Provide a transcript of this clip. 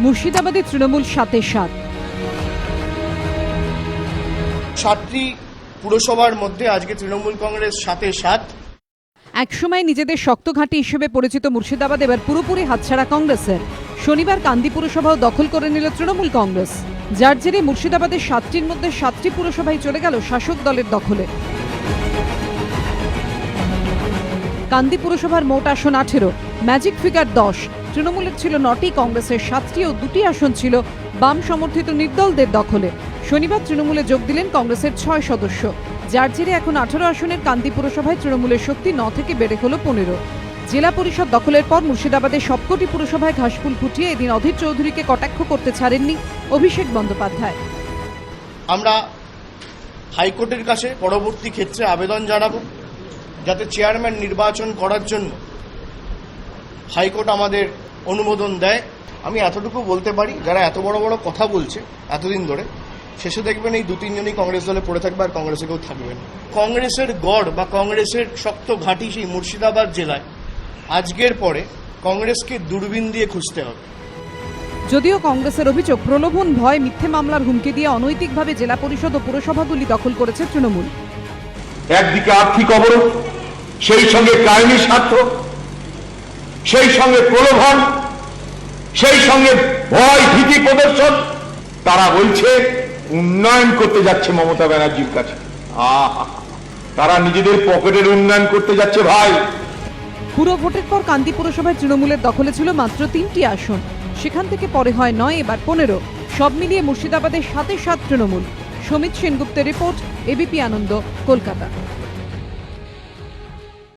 মুর্শিদাবাদে তৃণমূল 7-7। 7টি পুরসভার মধ্যে আজকে তৃণমূল কংগ্রেস 7-7। একসময় নিজেদের শক্ত ঘাঁটি হিসেবে পরিচিত মুর্শিদাবাদ এবার পুরোপুরি হাতছাড়া কংগ্রেসের। শনিবার কান্দি পুরসভাও দখল করে নিল তৃণমূল কংগ্রেস, যার জেরে মুর্শিদাবাদের 7টির মধ্যে 7টি পুরসভায় চলে গেল শাসক দলের দখলে। কান্দি পুরসভার মোট আসন 18, ম্যাজিক ফিগার 10। তৃণমূলের ছিল 9টি, কংগ্রেসের 7টি ও 2টি আসন ছিল বাম সমর্থিত নির্দলদের দখলে। শনিবার তৃণমূলে যোগ দিলেন কংগ্রেসের 6 সদস্য, যার জেরে এখন 18 আসনের কান্দি পুরসভায় তৃণমূলের শক্তি 9 থেকে বেড়ে হল 15। জেলা পরিষদ দখলের পর মুর্শিদাবাদের সবকটি পুরসভায় ঘাসফুল ফুটিয়ে এদিন অধীর চৌধুরীকে কটাক্ষ করতে ছাড়েননি অভিষেক বন্দ্যোপাধ্যায়। আমরা হাইকোর্টের কাছে পরবর্তী ক্ষেত্রে আবেদন জানাবো যাতে চেয়ারম্যান নির্বাচন করার জন্য হাইকোর্ট আমাদের অনুমোদন দেয়। আমি এতটুকু বলতে পারি, যারা এত বড় বড় কথা বলছে এতদিন ধরে, শেষে দেখবেন এই 2-3 জনই কংগ্রেস দলে পড়ে থাকবে আর কংগ্রেসে কেউ থাকবে না। কংগ্রেসের গড় বা কংগ্রেসের শক্ত ঘাঁটি সেই মুর্শিদাবাদ জেলায় আজকের পরে কংগ্রেসকে দূরবীন দিয়ে খুঁজতে হবে। যদিও কংগ্রেসের অভিযোগ, প্রলোভন, ভয়, মিথ্যে মামলার হুমকি দিয়ে অনৈতিকভাবে জেলা পরিষদ ও পুরসভাগুলি দখল করেছে তৃণমূল। একদিকে আর্থিক অবরোধ, সেই সঙ্গে কায়েমি স্বার্থ, সেই সঙ্গে প্রলোভন, সেই সঙ্গে ভয় ভীতি প্রদর্শন। তারা বলছে উন্নয়ন করতে যাচ্ছে মমতা ব্যানার্জির কাছে। তারা নিজেদের পকেটের উন্নয়ন করতে যাচ্ছে ভাই। পুরো ভোটের পর কান্দি পুরসভায় তৃণমূলের দখলে ছিল মাত্র 3টি আসন, সেখান থেকে পরে হয় 9, এবার 15। সব মিলিয়ে মুর্শিদাবাদের 7-7 তৃণমূল। সমিত সেনগুপ্তের রিপোর্ট, এবিপি আনন্দ, কলকাতা।